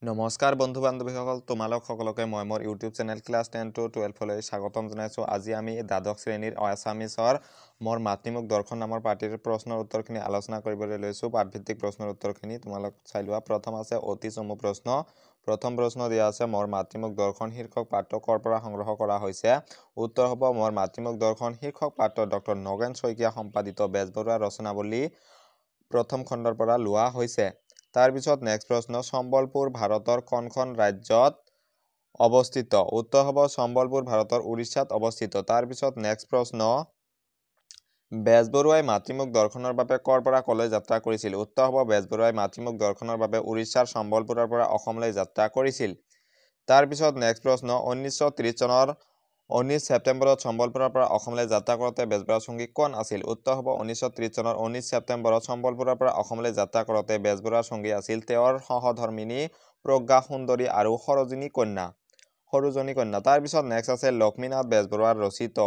নমস্কাৰ বন্ধু বান্ধৱীসকল তোমালোক সকলোকে মই মোৰ ইউটিউব চেনেল ক্লাছ 10 to 12 লৈ স্বাগতম জনাইছোঁ। আজি আমি দ্বাদশ শ্ৰেণীৰ আছামিছৰ মোৰ মাতৃমুখ দৰ্শন নামৰ পাঠৰ প্ৰশ্নৰ উত্তৰখিনি আলোচনা কৰিবলৈ লৈছোঁ। পাঠভিত্তিক প্ৰশ্নৰ উত্তৰখিনি তোমালোক চাই লোৱা। প্ৰথম আছে অতি চমু প্ৰশ্ন। প্ৰথম প্ৰশ্ন দিয়া আছে মোৰ মাতৃমুখ দৰ্শন শীৰ্ষক পাঠটো ক'ৰ পৰা সংগ্ৰহ কৰা হৈছে। উত্তৰ হ'ব মোৰ মাতৃমুখ দৰ্শন শীৰ্ষক পাঠটো ডক্টৰ নগেন শইকীয়া সম্পাদিত বেজবৰুৱা ৰচনাৱলী প্ৰথম খণ্ডৰ পৰা লোৱা হৈছে। তাৰ পিছত নেক্সট প্ৰশ্ন, সম্বলপুৰ ভাৰতৰ কোনখন ৰাজ্যত অৱস্থিত। উত্তৰ হ'ব সম্বলপুৰ ভাৰতৰ উৰিষ্যাত অৱস্থিত। তাৰ পিছত নেক্সট প্ৰশ্ন, বেজবৰুৱাই মাতৃমুখ দৰ্শনৰ বাবে ক'ৰ পৰা ক'লৈ যাত্ৰা কৰিছিল। উত্তৰ হ'ব বেজবৰুৱাই মাতৃমুখ দৰ্শনৰ বাবে উৰিষ্যাৰ সম্বলপুৰৰ পৰা অসমলৈ যাত্ৰা কৰিছিল। তাৰ পিছত নেক্সট প্ৰশ্ন, 1930 চনৰ 19 ছেপ্টেম্বৰত সম্বলপুৰৰ পৰা অসমলৈ যাত্ৰা কৰোঁতে বেজবৰুৱাৰ সঙ্গী কোন আছিল। উত্তৰ হ'ব 1930 চনৰ 19 ছেপ্টেম্বৰত সম্বলপুৰৰ পৰা অসমলৈ যাত্ৰা কৰোঁতে বেজবৰুৱাৰ সঙ্গী আছিল তেওঁৰ সহধৰ্মিনী প্ৰজ্ঞা সুন্দৰী আৰু সৰোজিনী কন্যা। তাৰ পিছত নেক্সট আছে লক্ষ্মীনাথ বেজবৰুৱাৰ ৰচিত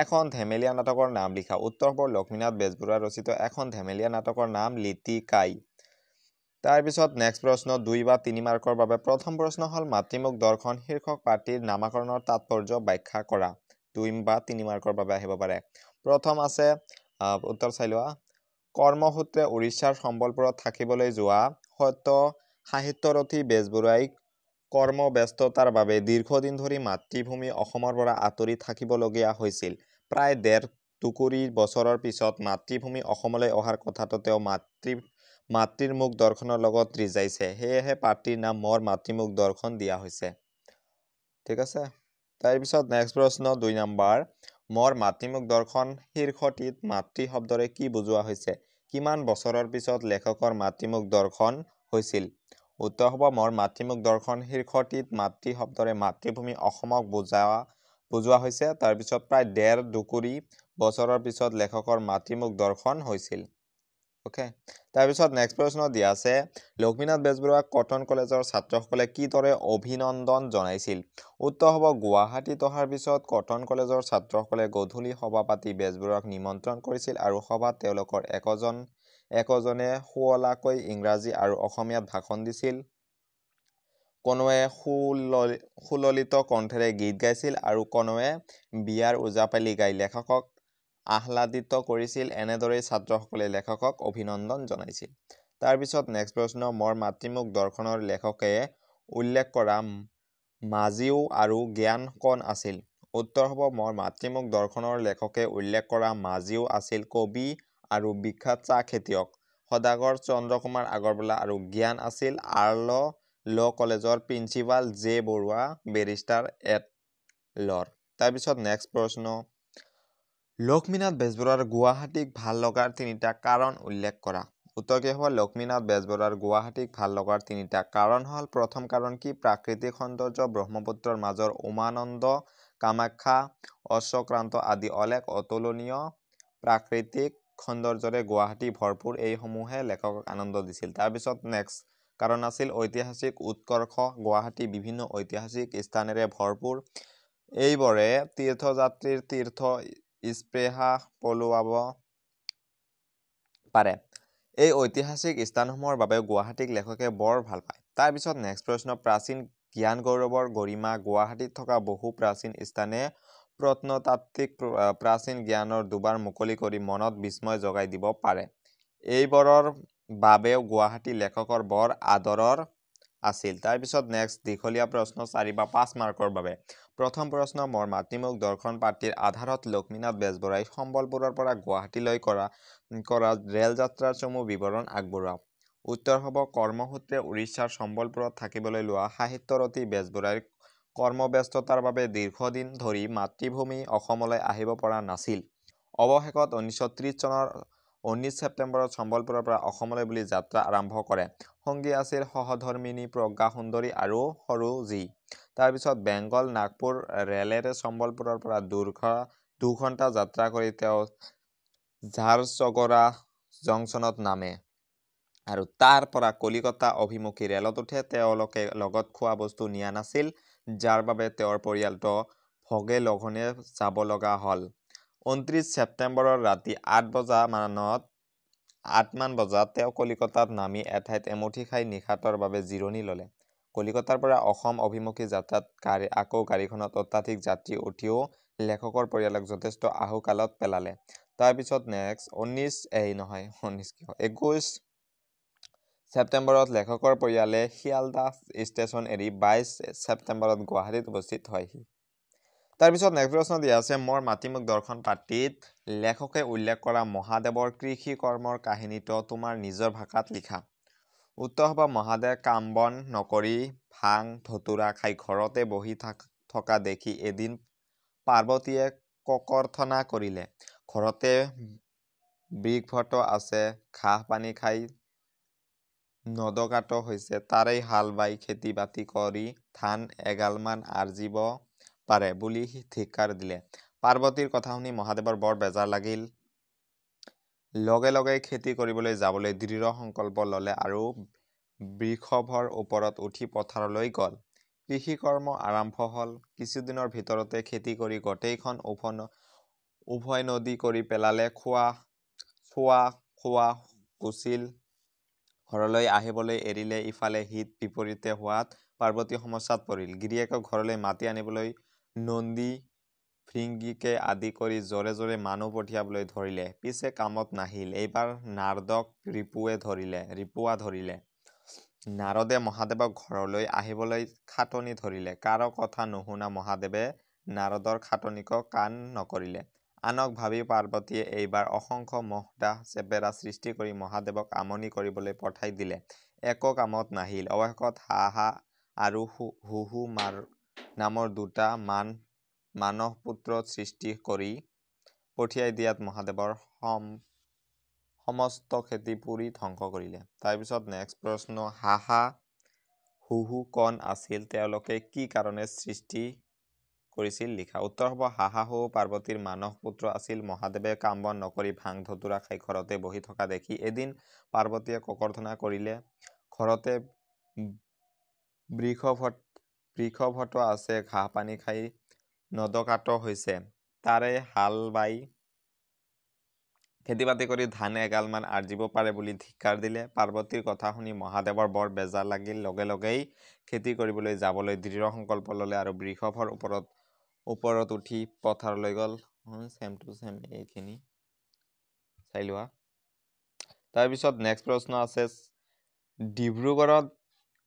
এখন ধেমেলীয়া নাটকৰ নাম লিখা। উত্তৰ হ'ব লক্ষ্মীনাথ বেজবৰুৱাৰ ৰচিত এখন ধেমেলীয়া নাটকৰ নাম লিটিকাই। তাৰ পিছত নেক্সট প্ৰশ্ন 2 বা 3 মাৰ্কৰ বাবে। প্ৰথম প্ৰশ্ন হ'ল মাতৃমুখ দৰ্শন শীৰ্ষক পাঠটিৰ নামাকৰণৰ তাৎপৰ্য ব্যাখ্যা কৰা। 2 বা 3 মাৰ্কৰ বাবে আহিব পাৰে। প্ৰথম আছে উত্তৰ চাই লোৱা। কৰ্মসূত্ৰে উৰিষ্যাৰ সম্বলপুৰত থাকিবলৈ যোৱা সত্য সাহিত্যৰথী বেজবৰুৱাই কৰ্মব্যস্ততাৰ বাবে দীৰ্ঘদিন ধৰি মাতৃভূমি অসমৰ পৰা আঁতৰি থাকিবলগীয়া হৈছিল। প্ৰায় 1.5 বছৰৰ পিছত মাতৃভূমি অসমলৈ অহাৰ কথাটো তেওঁ মাতৃৰ মুখ দৰ্শনৰ লগত ৰিজাইছে। সেয়েহে পাঠটিৰ নাম মোৰ মাতৃমুখ দৰ্শন দিয়া হৈছে। ঠিক আছে। তাৰপিছত নেক্সট প্ৰশ্ন 2 নম্বৰ, মোৰ মাতৃমুখ দৰ্শন শীৰ্ষটিত মাতৃ শব্দৰে কি বুজোৱা হৈছে। কিমান বছৰৰ পিছত লেখকৰ মাতৃমুখ দৰ্শন হৈছিল। উত্তৰ হ'ব মোৰ মাতৃমুখ দৰ্শন শীৰ্ষটিত মাতৃ শব্দৰে মাতৃভূমি অসমক বুজোৱা হৈছে। তাৰপিছত প্ৰায় 1.5 বছৰৰ পিছত লেখকৰ মাতৃমুখ দৰ্শন হৈছিল। অ'কে। তাৰপিছত নেক্সট প্ৰশ্ন দিয়া আছে, লক্ষ্মীনাথ বেজবৰুৱাক কটন কলেজৰ ছাত্ৰসকলে কিদৰে অভিনন্দন জনাইছিল। উত্তৰ হ'ব গুৱাহাটীত অহাৰ পিছত কটন কলেজৰ ছাত্ৰসকলে গধূলি সভা পাতি বেজবৰুৱাক নিমন্ত্ৰণ কৰিছিল আৰু সভাত তেওঁলোকৰ একোজনে শুৱলাকৈ ইংৰাজী আৰু অসমীয়াত ভাষণ দিছিল। কোনোৱে সুললিত কণ্ঠেৰে গীত গাইছিল আৰু কোনোৱে বিয়াৰ ওজাপালি গাই লেখকক আহ্লাদিত কৰিছিল। এনেদৰেই ছাত্ৰসকলে লেখকক অভিনন্দন জনাইছিল। তাৰপিছত নেক্সট প্ৰশ্ন, মোৰ মাতৃমুখ দৰ্শনৰ লেখকে উল্লেখ কৰা মাজীও আৰু জ্ঞান কোন আছিল। উত্তৰ হ'ব মোৰ মাতৃমুখ দৰ্শনৰ লেখকে উল্লেখ কৰা মাজীও আছিল কবি আৰু বিখ্যাত চাহ খেতিয়ক সদাগৰ চন্দ্ৰকুমাৰ আগৰৱালা আৰু জ্ঞান আছিল আৰ্ল ল কলেজৰ principal J Barua barrister at লৰ। তাৰপিছত নেক্সট প্ৰশ্ন, লক্ষ্মীনাথ বেজবৰুৱাৰ গুৱাহাটীক ভাল লগাৰ 3টা কাৰণ উল্লেখ কৰা। উত্তৰ কি হ'ব লক্ষ্মীনাথ বেজবৰুৱাৰ গুৱাহাটীক ভাল লগাৰ 3টা কাৰণ হ'ল, প্ৰথম কাৰণ কি প্ৰাকৃতিক সৌন্দৰ্য, ব্ৰহ্মপুত্ৰৰ মাজৰ উমানন্দ, কামাখ্যা অশ্বক্ৰান্ত আদি অতুলনীয় প্ৰাকৃতিক সৌন্দৰ্যৰে গুৱাহাটী ভৰপূৰ। এইসমূহে লেখকক আনন্দ দিছিল। তাৰপিছত নেক্সট কাৰণ আছিল ঐতিহাসিক উৎকৰ্ষ। গুৱাহাটী বিভিন্ন ঐতিহাসিক স্থানেৰে ভৰপূৰ। এইবোৰে তীৰ্থযাত্ৰীৰ তীৰ্থ স্পৃহা পলুৱাব পাৰে। এই ঐতিহাসিক স্থানসমূহৰ বাবে গুৱাহাটীক লেখকে বৰ ভাল পায়। তাৰপিছত নেক্সট প্ৰশ্ন, প্ৰাচীন জ্ঞান গৌৰৱৰ গৰিমা। গুৱাহাটীত থকা বহু প্ৰাচীন স্থানে প্ৰত্নতাত্ত্বিক প্ৰাচীন জ্ঞানৰ দুৱাৰ মুকলি কৰি মনত বিস্ময় জগাই দিব পাৰে। এইবোৰৰ বাবেও গুৱাহাটী লেখকৰ বৰ আদৰৰ আছিল। তাৰপিছত নেক্সট দীঘলীয়া প্ৰশ্ন 4 বা 5 মাৰ্কৰ বাবে। প্ৰথম প্ৰশ্ন, মোৰ মাতৃমুখ দৰ্শন পাঠটিৰ আধাৰত লক্ষ্মীনাথ বেজবৰুৱাই সম্বলপুৰৰ পৰা গুৱাহাটীলৈ কৰা ৰেল যাত্ৰাৰ চমু বিৱৰণ আগবঢ়োৱা। উত্তৰ হ'ব কৰ্মসূত্ৰে উৰিষ্যাৰ সম্বলপুৰত থাকিবলৈ লোৱা সাহিত্যৰথী বেজবৰুৱাই কৰ্মব্যস্ততাৰ বাবে দীৰ্ঘদিন ধৰি মাতৃভূমি অসমলৈ আহিব পৰা নাছিল। অৱশেষত 1930 চনৰ 19 ছেপ্টেম্বৰত সম্বলপুৰৰ পৰা অসমলৈ বুলি যাত্ৰা আৰম্ভ কৰে। সঙ্গী আছিল সহধৰ্মিনী প্ৰজ্ঞা সুন্দৰী আৰু সৰোজী। তাৰপিছত বেংগল নাগপুৰ ৰেলেৰে সম্বলপুৰৰ পৰা 2 ঘণ্টা যাত্ৰা কৰি তেওঁ ঝাৰচগৰা জংচনত নামে আৰু তাৰ পৰা কলিকতা অভিমুখী ৰেলত উঠে। তেওঁলোকে লগত খোৱা বস্তু নিয়া নাছিল, যাৰ বাবে তেওঁৰ পৰিয়ালটো ভগে লঘনে যাব লগা হ'ল। 29 ছেপ্টেম্বৰৰ ৰাতি 8 মান বজাত তেওঁ কলিকতাত নামি এঠাইত এমুঠি খাই নিশাটোৰ বাবে জিৰণি ল'লে। কলিকতাৰ পৰা অসম অভিমুখী যাত্ৰাত আকৌ গাড়ীখনত অত্যাধিক যাত্ৰী উঠিও লেখকৰ পৰিয়ালক যথেষ্ট আহুকালত পেলালে। তাৰপিছত নেক্সট 21 ছেপ্টেম্বৰত লেখকৰ পৰিয়ালে শিয়ালদাহ ষ্টেচন এৰি 22 ছেপ্টেম্বৰত গুৱাহাটীত উপস্থিত হয়হি। তাৰপিছত নেক্সট প্ৰশ্ন দিয়া আছে মোৰ মাটিমুখ দৰ্শন পাত্ৰিত লেখকে উল্লেখ কৰা মহাদেৱৰ কৃষি কৰ্মৰ কাহিনীটো তোমাৰ নিজৰ ভাষাত লিখা। উত্তৰ হ'ব মহাদেৱ কাম বন নকৰি ভাং ধতুৰা খাই ঘৰতে বহি থকা দেখি এদিন পাৰ্বতীয়ে ককৰ্থনা কৰিলে। ঘৰতে বৃক্ষভট আছে, ঘাঁহ পানী খাই নদকাটো হৈছে, তাৰেই হাল বাই খেতি বাতি কৰি ধান এগালমান আৰ্জিব পাৰে বুলি ধিক্কাৰ দিলে। পাৰ্বতীৰ কথা শুনি মহাদেৱৰ বৰ বেজাৰ লাগিল। লগে লগে খেতি কৰিবলৈ যাবলৈ দৃঢ় সংকল্প ললে আৰু বৃষভৰ ওপৰত উঠি পথাৰলৈ গল। কৃষি কৰ্ম আৰম্ভ হল। কিছুদিনৰ ভিতৰতে খেতি কৰি গোটেইখন উভয় নদী কৰি পেলালে। খোৱা কুচিল ঘৰলৈ আহিবলৈ এৰিলে। ইফালে হিত বিপৰীতে হোৱাত পাৰ্বতী সমস্যাত পৰিল। গিৰিয়েকক ঘৰলৈ মাতি আনিবলৈ নন্দী ভৃঙ্গীকে আদি কৰি জোৰে জোৰে মানুহ পঠিয়াবলৈ ধৰিলে। পিছে কামত নাহিল। এইবাৰ নাৰদক ৰিপুৱা ধৰিলে। নাৰদে মহাদেৱক ঘৰলৈ আহিবলৈ খাটনি ধৰিলে। কাৰো কথা নুশুনা মহাদেৱে নাৰদৰ খাটনিকো কাণ নকৰিলে। আনক ভাবি পাৰ্বতীয়ে এইবাৰ অসংখ্য মহ-ডাঁহ চেপেৰা সৃষ্টি কৰি মহাদেৱক আমনি কৰিবলৈ পঠাই দিলে। একো কামত নাহিল। অৱশেষত হাহা আৰু হুহু নামৰ দুটা মানসপুত্ৰ সৃষ্টি কৰি পঠিয়াই দিয়াত মহাদেৱৰ সমস্ত খেতি পুৰি ধ্বংস কৰিলে। তাৰপিছত নেক্সট প্ৰশ্ন হাহা হুহু কোন আছিল, তেওঁলোকে কি কাৰণে সৃষ্টি কৰিছিল লিখা। উত্তৰ হ'ব হাহা হুহু পাৰ্বতীৰ মানস পুত্ৰ আছিল। মহাদেৱে কাম বন নকৰি ভাং ধতুৰা খাই ঘৰতে বহি থকা দেখি এদিন পাৰ্বতীয়ে ককৰ্থনা কৰিলে। ঘৰতে বৃষভট আছে, ঘাঁহ পানী খাই নদকাটো হৈছে, তাৰে হাল বাই খেতি বাতি কৰি ধান এগালমান আৰ্জিব পাৰে বুলি ধিক্কাৰ দিলে। পাৰ্বতীৰ কথা শুনি মহাদেৱৰ বৰ বেজাৰ লাগিল। লগে লগেই খেতি কৰিবলৈ যাবলৈ দৃঢ় সংকল্প ললে আৰু বৃষভৰ ওপৰত উঠি পথাৰলৈ গল। চেম টু চেম এইখিনি চাই লোৱা। তাৰপিছত নেক্সট প্ৰশ্ন আছে ডিব্ৰুগড়ত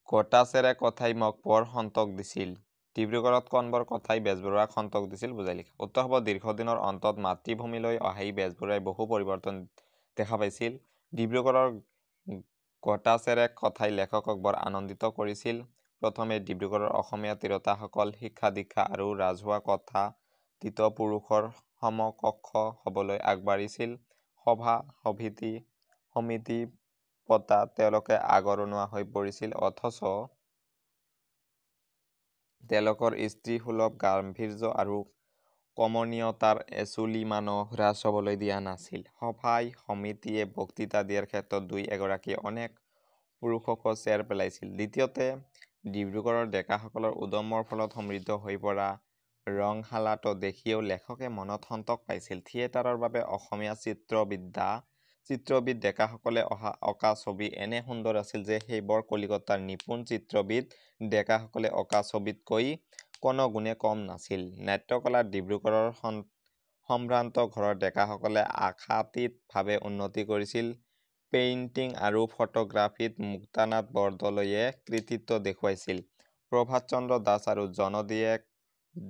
গোটাচেৰে কথাই মোক বৰ সন্তোষ দিছিল। ডিব্ৰুগড়ত কোনবোৰ কথাই বেজবৰুৱাক সন্তোষ দিছিল বুজাই লিখা। উত্তৰ হ'ব দীৰ্ঘদিনৰ অন্তত মাতৃভূমিলৈ অহাই বেজবৰুৱাই বহু পৰিৱৰ্তন দেখা পাইছিল। ডিব্ৰুগড়ৰ গোটাচেৰে কথাই লেখকক বৰ আনন্দিত কৰিছিল। প্ৰথমে ডিব্ৰুগড়ৰ অসমীয়া তিৰোতাসকল শিক্ষা দীক্ষা আৰু ৰাজহুৱা কথাতীত পুৰুষৰ সমকক্ষ হবলৈ আগবাঢ়িছিল। সভা সমিতি পতাত তেওঁলোকে আগৰণুৱা হৈ পৰিছিল। অথচ তেওঁলোকৰ স্ত্ৰীসুলভ গাম্ভীৰ্য আৰু কমনীয়তাৰ এচুলিমানো হ্ৰাস হবলৈ দিয়া নাছিল। সভাই সমিতিয়ে বক্তৃতা দিয়াৰ ক্ষেত্ৰত দুই এগৰাকী অনেক পুৰুষকো চেৰ পেলাইছিল। দ্বিতীয়তে ডিব্ৰুগড়ৰ ডেকাসকলৰ উদ্যমৰ ফলত সমৃদ্ধ হৈ পৰা ৰংশালাটো দেখিও লেখকে মনত সন্তোষ পাইছিল। থিয়েটাৰৰ বাবে অসমীয়া চিত্ৰবিদ ডেকাসকলে অঁকা ছবি এনে সুন্দৰ আছিল যে সেইবোৰ কলিকতাৰ নিপুণ চিত্ৰবিদ ডেকাসকলে অঁকা ছবিতকৈ কোনো গুণে কম নাছিল। নাট্যকলাত ডিব্ৰুগড়ৰ সম্ভ্ৰান্ত ঘৰৰ ডেকাসকলে আশাতীতভাৱে উন্নতি কৰিছিল। পেইণ্টিং আৰু ফটোগ্ৰাফীত মুক্তানাথ বৰদলৈয়ে কৃতিত্ব দেখুৱাইছিল। প্ৰভাত চন্দ্ৰ দাস আৰু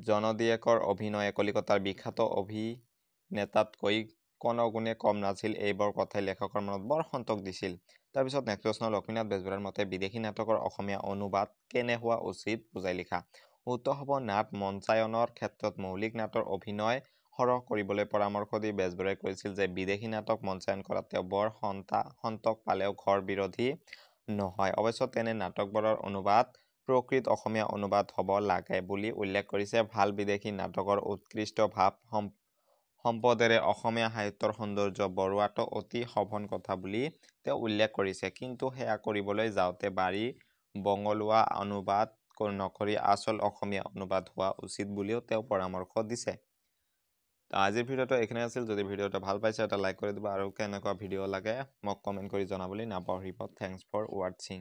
জনদিয়েকৰ অভিনয়ে কলিকতাৰ বিখ্যাত অভিনেতাতকৈ কোনো গুণে কম নাছিল। এইবোৰ কথাই লেখকৰ মনত বৰ সন্তোষ দিছিল। তাৰপিছত নেক্সট প্ৰশ্ন লক্ষ্মীনাথ বেজবৰুৱাৰ মতে বিদেশী নাটকৰ অসমীয়া অনুবাদ কেনে হোৱা উচিত বুজাই লিখা। উত্তৰ হ'ব নাট মঞ্চায়নৰ ক্ষেত্ৰত মৌলিক নাটৰ অভিনয় সৰহ কৰিবলৈ পৰামৰ্শ দি বেজবৰুৱাই কৈছিল যে বিদেশী নাটক মঞ্চায়ন কৰাত তেওঁ বৰ সন্তোষ পালেও ঘৰ বিৰোধী নহয়। অৱশ্যে তেনে নাটকবোৰৰ অনুবাদ প্ৰকৃত অসমীয়া অনুবাদ হ'ব লাগে বুলি উল্লেখ কৰিছে। ভাল বিদেশী নাটকৰ উৎকৃষ্ট ভাৱ সম্পদেৰে অসমীয়া সাহিত্যৰ সৌন্দৰ্য বঢ়োৱাটো অতি শোভন কথা বুলি তেওঁ উল্লেখ কৰিছে। কিন্তু সেয়া কৰিবলৈ যাওঁতে বাৰী বঙলোৱা অনুবাদ নকৰি আচল অসমীয়া অনুবাদ হোৱা উচিত বুলিও তেওঁ পৰামৰ্শ দিছে। আজিৰ ভিডিঅ'টো এইখিনি আছিল। যদি ভিডিঅ'টো ভাল পাইছে এটা লাইক কৰি দিব আৰু কেনেকুৱা ভিডিঅ' লাগে মোক কমেণ্ট কৰি জনাবলৈ নাপাহৰিব। থেংকছ ফৰ ৱাটছিং।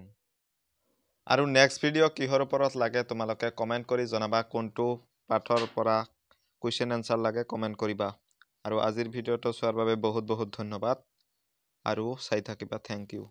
আৰু নেক্সট ভিডিঅ' কিহৰ ওপৰত লাগে তোমালোকে কমেণ্ট কৰি জনাবা কোনটো পাঠৰ পৰা কুৱেশ্যন এনচাৰ লাগে কমেণ্ট কৰিবা আৰু আজিৰ ভিডিঅ'টো চোৱাৰ বাবে বহুত বহুত ধন্যবাদ আৰু চাই থাকিবা থেংক ইউ